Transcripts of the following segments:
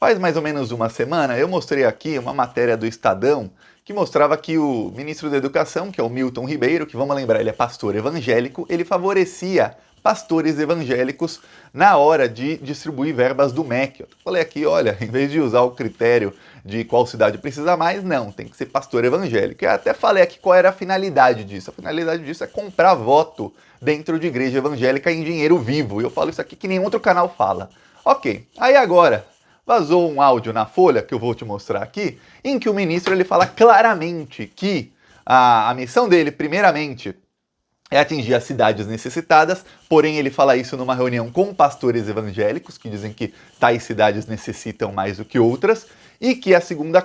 Faz mais ou menos uma semana eu mostrei aqui uma matéria do Estadão que mostrava que o ministro da Educação, que é o Milton Ribeiro, que vamos lembrar, ele é pastor evangélico, ele favorecia pastores evangélicos na hora de distribuir verbas do MEC. Eu falei aqui, olha, em vez de usar o critério de qual cidade precisa mais, não, tem que ser pastor evangélico. Eu até falei aqui qual era a finalidade disso. A finalidade disso é comprar voto dentro de igreja evangélica em dinheiro vivo. E eu falo isso aqui que nenhum outro canal fala. Ok, aí agora vazou um áudio na Folha, que eu vou te mostrar aqui, em que o ministro ele fala claramente que a missão dele, primeiramente, é atingir as cidades necessitadas, porém ele fala isso numa reunião com pastores evangélicos, que dizem que tais cidades necessitam mais do que outras, e que a segunda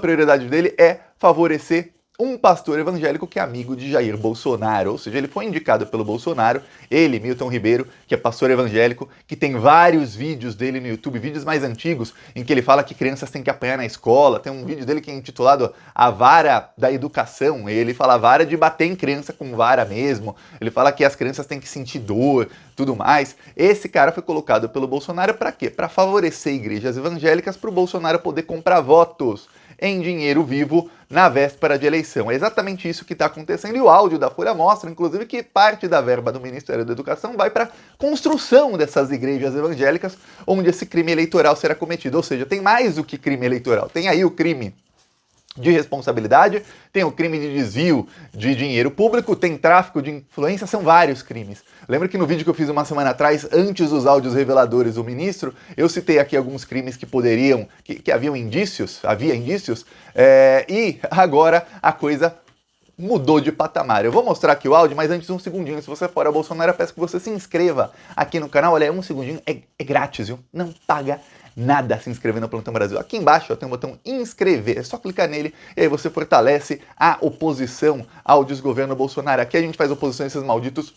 prioridade dele é favorecer um pastor evangélico que é amigo de Jair Bolsonaro, ou seja, ele foi indicado pelo Bolsonaro, ele, Milton Ribeiro, que é pastor evangélico, que tem vários vídeos dele no YouTube, vídeos mais antigos, em que ele fala que crianças têm que apanhar na escola, tem um vídeo dele que é intitulado A Vara da Educação, ele fala a vara de bater em criança com vara mesmo, ele fala que as crianças têm que sentir dor, tudo mais. Esse cara foi colocado pelo Bolsonaro para quê? Para favorecer igrejas evangélicas, para o Bolsonaro poder comprar votos em dinheiro vivo na véspera de eleição. É exatamente isso que está acontecendo e o áudio da Folha mostra, inclusive, que parte da verba do Ministério da Educação vai para a construção dessas igrejas evangélicas onde esse crime eleitoral será cometido. Ou seja, tem mais do que crime eleitoral. Tem aí o crime de responsabilidade, tem o crime de desvio de dinheiro público, tem tráfico de influência, são vários crimes. Lembra que no vídeo que eu fiz uma semana atrás, antes dos áudios reveladores do ministro, eu citei aqui alguns crimes que poderiam, que havia indícios, e agora a coisa mudou de patamar. Eu vou mostrar aqui o áudio, mas antes um segundinho, se você for a Bolsonaro, eu peço que você se inscreva aqui no canal. Olha, um segundinho, é grátis, viu? Não paga nada se inscrever no Plantão Brasil. Aqui embaixo ó, tem um botão inscrever, é só clicar nele e aí você fortalece a oposição ao desgoverno Bolsonaro. Aqui a gente faz oposição a esses malditos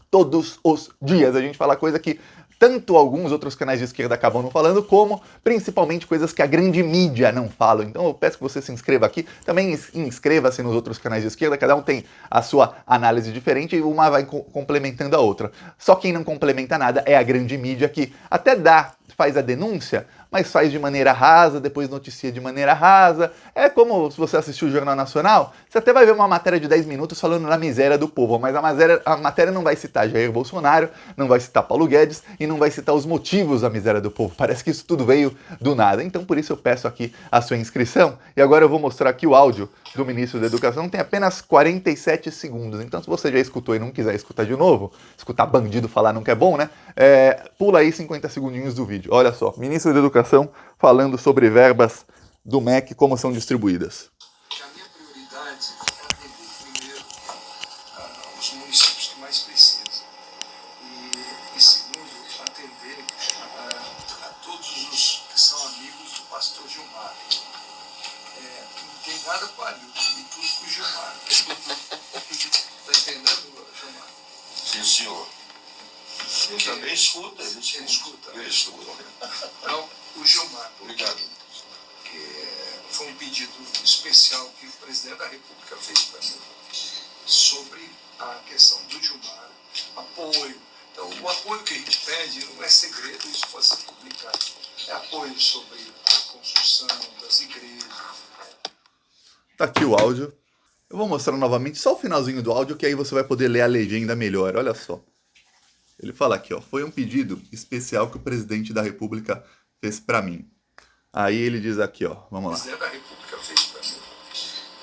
todos os dias. A gente fala coisa que tanto alguns outros canais de esquerda acabam não falando, como principalmente coisas que a grande mídia não fala. Então eu peço que você se inscreva aqui, também inscreva-se nos outros canais de esquerda, cada um tem a sua análise diferente e uma vai complementando a outra. Só quem não complementa nada é a grande mídia, que até faz a denúncia, mas faz de maneira rasa, depois noticia de maneira rasa. É como se você assistiu o Jornal Nacional, você até vai ver uma matéria de 10 minutos falando da miséria do povo, mas a matéria não vai citar Jair Bolsonaro, não vai citar Paulo Guedes e não vai citar os motivos da miséria do povo. Parece que isso tudo veio do nada. Então por isso eu peço aqui a sua inscrição. E agora eu vou mostrar aqui o áudio do ministro da Educação, tem apenas 47 segundos. Então se você já escutou e não quiser escutar de novo, escutar bandido falar nunca é bom, né? Pula aí 50 segundinhos do vídeo. Olha só, ministro da Educação falando sobre verbas do MEC, como são distribuídas. A minha prioridade é atender primeiro os municípios que mais precisam. E segundo, atender a todos os que são amigos do pastor Gilmar. Não tem nada com a Arilton, tem tudo com o Gilmar. Está entendendo, Gilmar? Sim, senhor. Ele também escuta, ele escuta. Então, o Gilmar. Obrigado. Que foi um pedido especial que o presidente da República fez para mim sobre a questão do Gilmar, apoio. Então, o apoio que a gente pede não é segredo, isso pode ser publicado. É apoio sobre a construção das igrejas. Tá aqui o áudio. Eu vou mostrar novamente só o finalzinho do áudio, que aí você vai poder ler a legenda melhor. Olha só. Ele fala aqui, ó, foi um pedido especial que o presidente da República fez para mim. Aí ele diz aqui, ó, vamos lá. O presidente da República fez para mim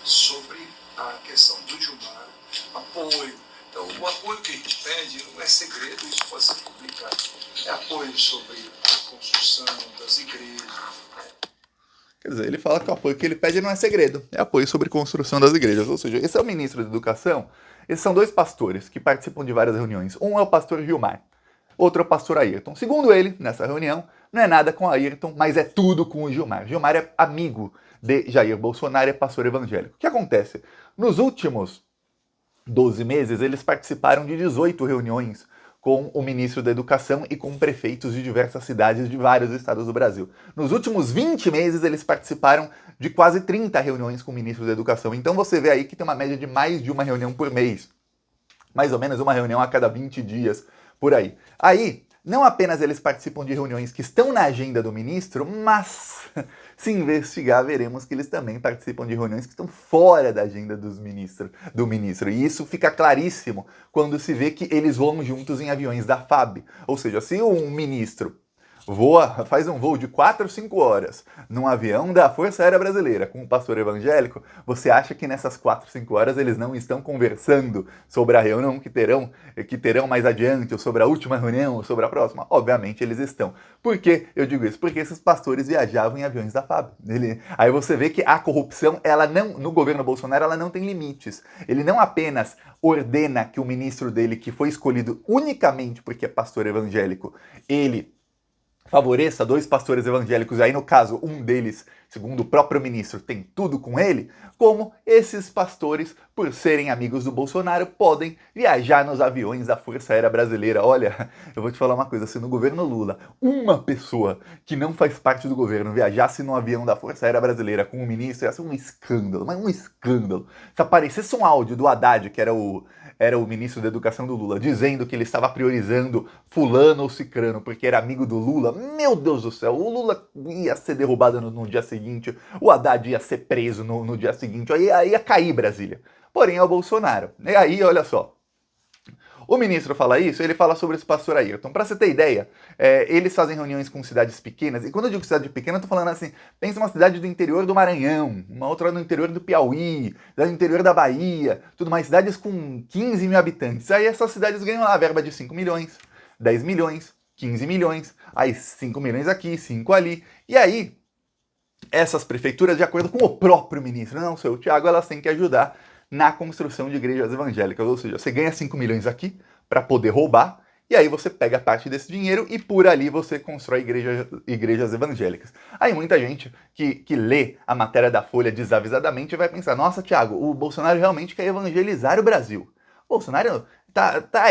sobre a questão do Gilmar, apoio. Então, o apoio que a gente pede não é segredo, isso pode ser publicado. É apoio sobre a construção das igrejas. Quer dizer, ele fala que o apoio que ele pede não é segredo, é apoio sobre construção das igrejas. Ou seja, esse é o ministro da Educação. Esses são dois pastores que participam de várias reuniões. Um é o pastor Gilmar, outro é o pastor Ayrton. Segundo ele, nessa reunião, não é nada com o Ayrton, mas é tudo com o Gilmar. Gilmar é amigo de Jair Bolsonaro, é pastor evangélico. O que acontece? Nos últimos 12 meses, eles participaram de 18 reuniões com o ministro da Educação e com prefeitos de diversas cidades de vários estados do Brasil. Nos últimos 20 meses, eles participaram de quase 30 reuniões com o ministro da Educação. Então você vê aí que tem uma média de mais de uma reunião por mês. Mais ou menos uma reunião a cada 20 dias, por aí. Aí, não apenas eles participam de reuniões que estão na agenda do ministro, mas se investigar, veremos que eles também participam de reuniões que estão fora da agenda do ministro. E isso fica claríssimo quando se vê que eles voam juntos em aviões da FAB. Ou seja, se um ministro faz um voo de 4 ou 5 horas num avião da Força Aérea Brasileira com um pastor evangélico, você acha que nessas 4, 5 horas eles não estão conversando sobre a reunião que terão mais adiante, ou sobre a última reunião, ou sobre a próxima? Obviamente eles estão. Por que eu digo isso? Porque esses pastores viajavam em aviões da FAB. Aí você vê que a corrupção, no governo Bolsonaro, ela não tem limites. Ele não apenas ordena que o ministro dele, que foi escolhido unicamente porque é pastor evangélico, ele favoreça 2 pastores evangélicos, aí no caso, um deles, segundo o próprio ministro, tem tudo com ele, como esses pastores, por serem amigos do Bolsonaro, podem viajar nos aviões da Força Aérea Brasileira. Olha, eu vou te falar uma coisa, se no governo Lula, uma pessoa que não faz parte do governo viajasse no avião da Força Aérea Brasileira com o ministro, ia ser um escândalo, mas um escândalo. Se aparecesse um áudio do Haddad, que era o ministro da Educação do Lula, dizendo que ele estava priorizando fulano ou cicrano porque era amigo do Lula, meu Deus do céu, o Lula ia ser derrubado no dia seguinte, o Haddad ia ser preso no dia seguinte, aí ia cair Brasília. Porém é o Bolsonaro. E aí, olha só, o ministro fala isso, ele fala sobre esse pastor Ayrton. Para você ter ideia, eles fazem reuniões com cidades pequenas, e quando eu digo cidade pequena, eu tô falando assim, pensa uma cidade do interior do Maranhão, uma outra no interior do Piauí, cidade do interior da Bahia, tudo mais, cidades com 15 mil habitantes. Aí essas cidades ganham lá a verba de 5 milhões, 10 milhões, 15 milhões, aí 5 milhões aqui, 5 ali, e aí essas prefeituras, de acordo com o próprio ministro, não, seu Thiago, elas têm que ajudar na construção de igrejas evangélicas, ou seja, você ganha 5 milhões aqui para poder roubar, e aí você pega parte desse dinheiro e por ali você constrói igrejas evangélicas. Aí muita gente que lê a matéria da Folha desavisadamente vai pensar, nossa, Thiago, o Bolsonaro realmente quer evangelizar o Brasil. O Bolsonaro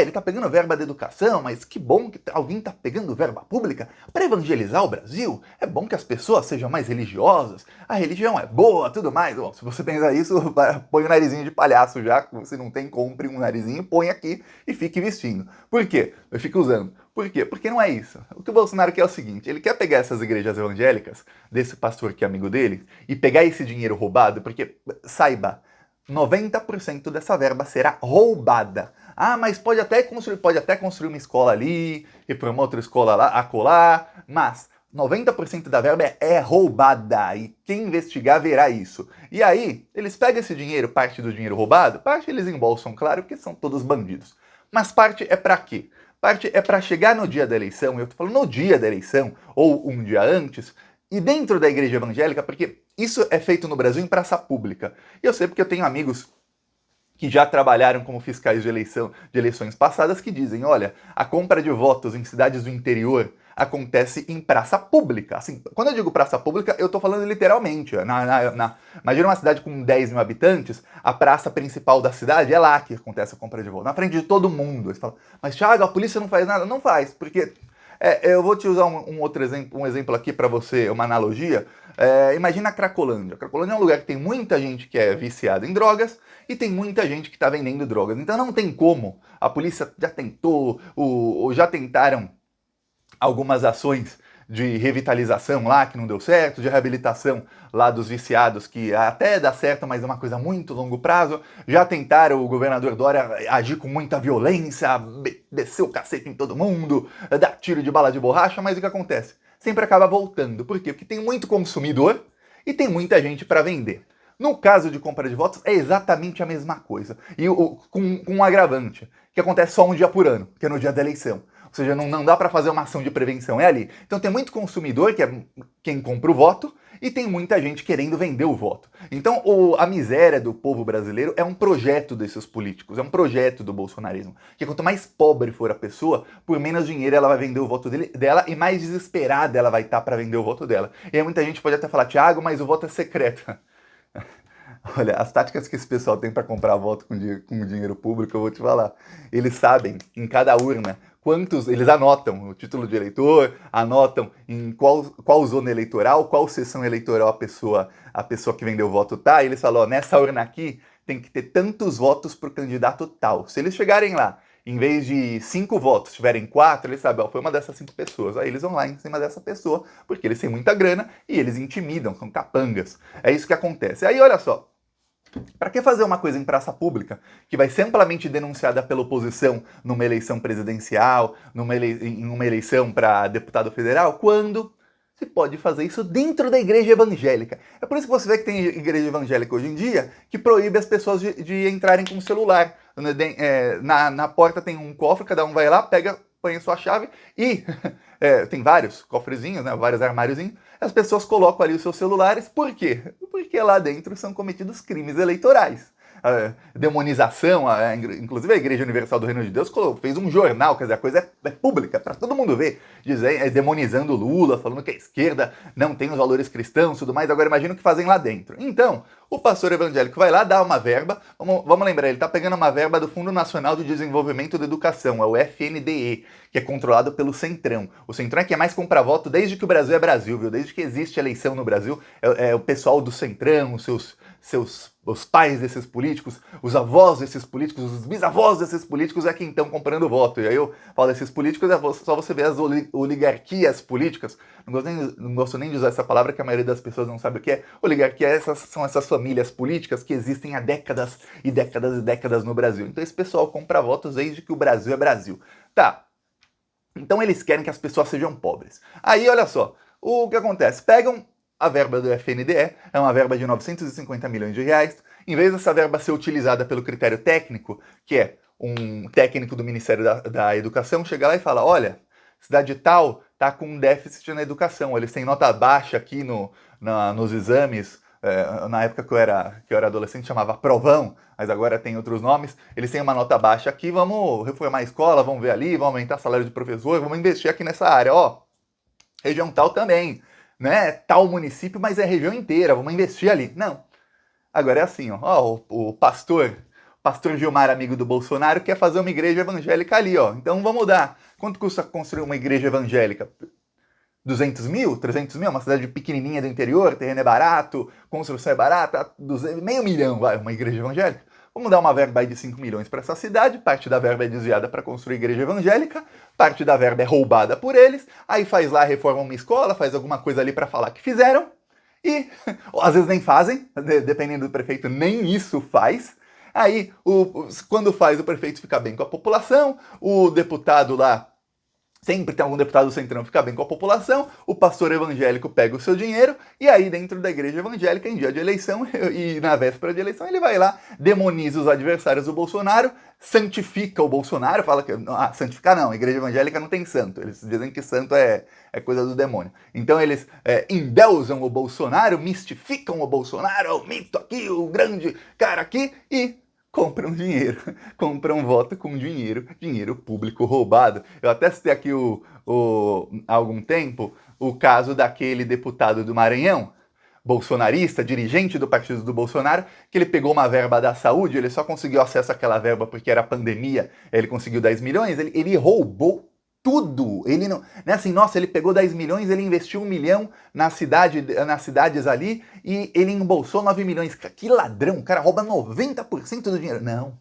ele tá pegando verba da educação, mas que bom que alguém tá pegando verba pública para evangelizar o Brasil. É bom que as pessoas sejam mais religiosas, a religião é boa, tudo mais. Bom, se você pensar isso, põe o narizinho de palhaço já, que você não tem, compre um narizinho, põe aqui e fique vestindo. Por quê? Eu fico usando. Por quê? Porque não é isso. O que o Bolsonaro quer é o seguinte, ele quer pegar essas igrejas evangélicas, desse pastor que é amigo dele, e pegar esse dinheiro roubado, porque, saiba, 90% dessa verba será roubada. Ah, mas pode até construir uma escola ali, e para uma outra escola lá, acolá, mas 90% da verba é roubada, e quem investigar verá isso. E aí, eles pegam esse dinheiro, parte do dinheiro roubado, parte eles embolsam, claro, porque são todos bandidos. Mas parte é para quê? Parte é para chegar no dia da eleição, eu tô falando no dia da eleição, ou um dia antes, e dentro da igreja evangélica, porque isso é feito no Brasil em praça pública. E eu sei porque eu tenho amigos que já trabalharam como fiscais de eleições passadas, que dizem, olha, a compra de votos em cidades do interior acontece em praça pública. Assim, quando eu digo praça pública, eu estou falando literalmente. Imagina uma cidade com 10 mil habitantes, a praça principal da cidade é lá que acontece a compra de votos, na frente de todo mundo. Você fala, mas Thiago, a polícia não faz nada? Não faz, porque... eu vou te usar um exemplo aqui para você, uma analogia. Imagina a Cracolândia. A Cracolândia é um lugar que tem muita gente que é viciada em drogas e tem muita gente que está vendendo drogas. Então não tem como. A polícia já tentou, ou já tentaram algumas ações de revitalização lá, que não deu certo, de reabilitação lá dos viciados, que até dá certo, mas é uma coisa muito longo prazo. Já tentaram o governador Dória agir com muita violência, descer o cacete em todo mundo, dar tiro de bala de borracha, mas o que acontece? Sempre acaba voltando. Por quê? Porque tem muito consumidor e tem muita gente para vender. No caso de compra de votos, é exatamente a mesma coisa. E com um agravante, que acontece só um dia por ano, que é no dia da eleição. Ou seja, não dá para fazer uma ação de prevenção, é ali. Então tem muito consumidor, que é quem compra o voto, e tem muita gente querendo vender o voto. Então a miséria do povo brasileiro é um projeto desses políticos, é um projeto do bolsonarismo. Que quanto mais pobre for a pessoa, por menos dinheiro ela vai vender o voto dela e mais desesperada ela vai estar para vender o voto dela. E aí muita gente pode até falar, Thiago, mas o voto é secreto. Olha, as táticas que esse pessoal tem para comprar voto com dinheiro público, eu vou te falar. Eles sabem, em cada urna, eles anotam o título de eleitor, anotam em qual zona eleitoral, qual sessão eleitoral a pessoa que vendeu o voto tá, e eles falam, ó, nessa urna aqui tem que ter tantos votos pro candidato tal. Se eles chegarem lá em vez de 5 votos, tiverem 4, eles sabem, ó, foi uma dessas 5 pessoas. Aí eles vão lá em cima dessa pessoa, porque eles têm muita grana e eles intimidam, são capangas. É isso que acontece. Aí olha só, para que fazer uma coisa em praça pública, que vai ser amplamente denunciada pela oposição numa eleição presidencial, em uma eleição para deputado federal, quando se pode fazer isso dentro da igreja evangélica? É por isso que você vê que tem igreja evangélica hoje em dia que proíbe as pessoas de entrarem com o celular. Na porta tem um cofre, cada um vai lá, pega, põe a sua chave e tem vários cofrezinhos, né, vários armáriozinhos. As pessoas colocam ali os seus celulares. Por quê? Porque lá dentro são cometidos crimes eleitorais. Demonização, inclusive a Igreja Universal do Reino de Deus fez um jornal, quer dizer, a coisa é pública, para todo mundo ver, demonizando Lula, falando que a esquerda não tem os valores cristãos e tudo mais. Agora imagina o que fazem lá dentro. Então, o pastor evangélico vai lá, dá uma verba, vamos lembrar, ele está pegando uma verba do Fundo Nacional de Desenvolvimento da Educação, é o FNDE, que é controlado pelo Centrão. O Centrão é que é mais comprar voto desde que o Brasil é Brasil, viu? Desde que existe eleição no Brasil, é o pessoal do Centrão, os pais desses políticos, os avós desses políticos, os bisavós desses políticos é quem estão comprando voto. E aí eu falo desses políticos, é só você ver as oligarquias políticas. Não gosto nem de usar essa palavra, que a maioria das pessoas não sabe o que é. Oligarquia são essas famílias políticas que existem há décadas e décadas e décadas no Brasil. Então esse pessoal compra votos desde que o Brasil é Brasil. Tá. Então eles querem que as pessoas sejam pobres. Aí olha só, o que acontece? Pegam a verba do FNDE, é uma verba de 950 milhões de reais. Em vez dessa verba ser utilizada pelo critério técnico, que é um técnico do Ministério da Educação, chega lá e fala, olha, cidade tal está com um déficit na educação, eles têm nota baixa aqui nos exames, na época que eu era adolescente chamava provão, mas agora tem outros nomes, eles têm uma nota baixa aqui, vamos reformar a escola, vamos ver ali, vamos aumentar o salário de professor, vamos investir aqui nessa área, ó, região tal também, né, tal município, mas é a região inteira, vamos investir ali. Não. Agora é assim, ó, o pastor Gilmar, amigo do Bolsonaro, quer fazer uma igreja evangélica ali, ó. Então vamos dar. Quanto custa construir uma igreja evangélica? 200 mil? 300 mil? Uma cidade pequenininha do interior, terreno é barato, construção é barata, meio milhão, vai, uma igreja evangélica. Vamos dar uma verba aí de 5 milhões para essa cidade, parte da verba é desviada para construir igreja evangélica, parte da verba é roubada por eles, aí faz lá, reforma uma escola, faz alguma coisa ali para falar que fizeram, e às vezes nem fazem, dependendo do prefeito, nem isso faz. Aí, quando faz, o prefeito fica bem com a população, o deputado lá, sempre tem algum deputado do Centrão, fica bem com a população, o pastor evangélico pega o seu dinheiro, e aí dentro da igreja evangélica, em dia de eleição e na véspera de eleição, ele vai lá, demoniza os adversários do Bolsonaro, santifica o Bolsonaro, fala que... santificar não, a igreja evangélica não tem santo, eles dizem que santo é coisa do demônio. Então eles endeusam o Bolsonaro, mistificam o Bolsonaro, o mito aqui, o grande cara aqui, e compram dinheiro, compram voto com dinheiro público roubado. Eu até citei aqui há algum tempo o caso daquele deputado do Maranhão, bolsonarista, dirigente do partido do Bolsonaro, que ele pegou uma verba da saúde, ele só conseguiu acesso àquela verba porque era pandemia, ele conseguiu 10 milhões, ele roubou tudo. Ele não é assim, nossa, ele pegou 10 milhões, ele investiu 1 milhão nas cidades ali e ele embolsou 9 milhões. Que ladrão, o cara rouba 90% do dinheiro. Não,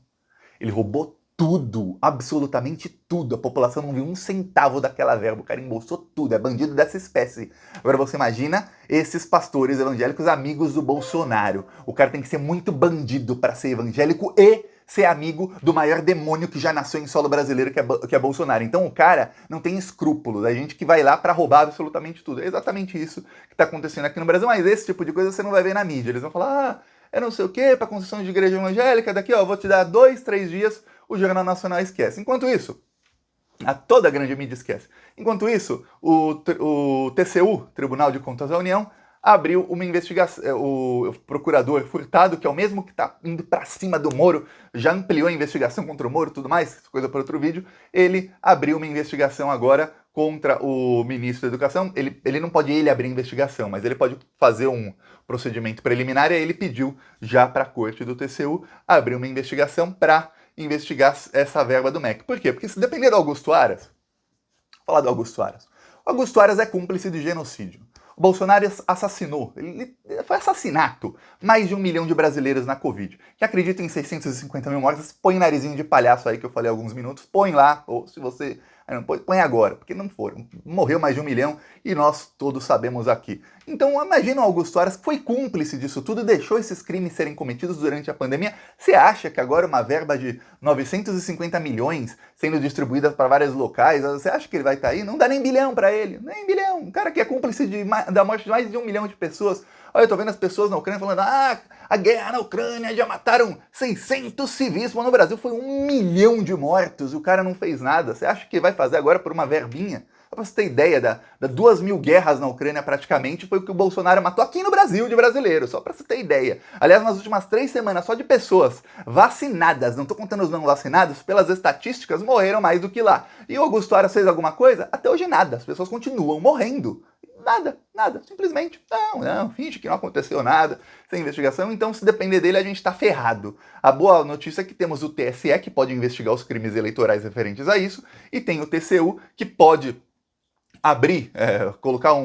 ele roubou tudo, absolutamente tudo. A população não viu um centavo daquela verba, o cara embolsou tudo, é bandido dessa espécie. Agora você imagina esses pastores evangélicos amigos do Bolsonaro. O cara tem que ser muito bandido para ser evangélico e ser amigo do maior demônio que já nasceu em solo brasileiro, que é Bolsonaro. Então o cara não tem escrúpulos, é gente que vai lá pra roubar absolutamente tudo. É exatamente isso que tá acontecendo aqui no Brasil, mas esse tipo de coisa você não vai ver na mídia. Eles vão falar, é não sei o quê, pra construção de igreja evangélica, daqui ó, vou te dar 2, 3 dias, o Jornal Nacional esquece. Enquanto isso, toda a grande mídia esquece. Enquanto isso, o TCU, Tribunal de Contas da União, abriu uma investigação, o procurador Furtado, que é o mesmo que está indo para cima do Moro, já ampliou a investigação contra o Moro e tudo mais, coisa para outro vídeo, ele abriu uma investigação agora contra o ministro da Educação. Ele não pode abrir investigação, mas ele pode fazer um procedimento preliminar, e aí ele pediu já para a corte do TCU abrir uma investigação para investigar essa verba do MEC. Por quê? Porque se depender do Augusto Aras, vou falar do Augusto Aras. O Augusto Aras é cúmplice de genocídio. O Bolsonaro assassinou, foi assassinato, mais de 1 milhão de brasileiros na Covid. Que acreditam em 650 mil mortes, põe narizinho de palhaço aí que eu falei há alguns minutos, põe lá, ou se você não põe agora, porque não foram. Morreu mais de 1 milhão e nós todos sabemos aqui. Então imagina o Augusto Aras que foi cúmplice disso tudo, deixou esses crimes serem cometidos durante a pandemia. Você acha que agora uma verba de 950 milhões sendo distribuída para vários locais, você acha que ele vai estar aí? Não dá nem bilhão para ele, nem bilhão. Um cara que é cúmplice da morte de mais de 1 milhão de pessoas. Olha, eu tô vendo as pessoas na Ucrânia falando, a guerra na Ucrânia já mataram 600 civis, mas no Brasil foi 1 milhão de mortos e o cara não fez nada. Você acha que vai fazer agora por uma verbinha? Só pra você ter ideia, da 2.000 guerras na Ucrânia praticamente foi o que o Bolsonaro matou aqui no Brasil de brasileiros, só pra você ter ideia. Aliás, nas últimas 3 semanas, só de pessoas vacinadas, não tô contando os não vacinados, pelas estatísticas, morreram mais do que lá. E o Augusto Aras fez alguma coisa? Até hoje nada, as pessoas continuam morrendo. Nada, simplesmente, não, finge que não aconteceu nada, sem investigação, então se depender dele a gente tá ferrado. A boa notícia é que temos o TSE, que pode investigar os crimes eleitorais referentes a isso, e tem o TCU, que pode abrir, colocar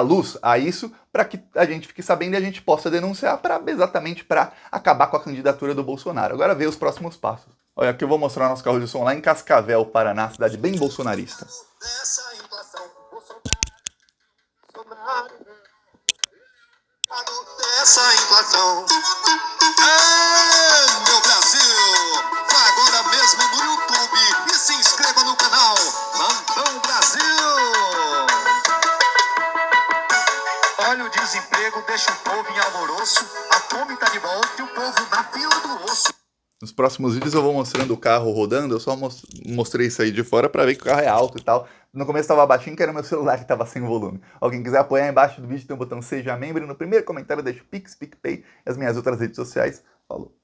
luz a isso, para que a gente fique sabendo e a gente possa denunciar exatamente para acabar com a candidatura do Bolsonaro. Agora ver os próximos passos. Olha, aqui eu vou mostrar nosso carro de som lá em Cascavel, Paraná, cidade bem bolsonarista. Essa inflação. Meu Brasil! Vá agora mesmo no YouTube e se inscreva no canal Mambão Brasil! Olha o desemprego, deixa o povo em alvoroço, a fome tá de volta e o povo na fila do osso. Nos próximos vídeos eu vou mostrando o carro rodando, eu só mostrei isso aí de fora pra ver que o carro é alto e tal. No começo tava baixinho, que era meu celular que tava sem volume. Alguém quiser apoiar, embaixo do vídeo tem o botão Seja Membro e no primeiro comentário deixa o Pix, PicPay e as minhas outras redes sociais. Falou!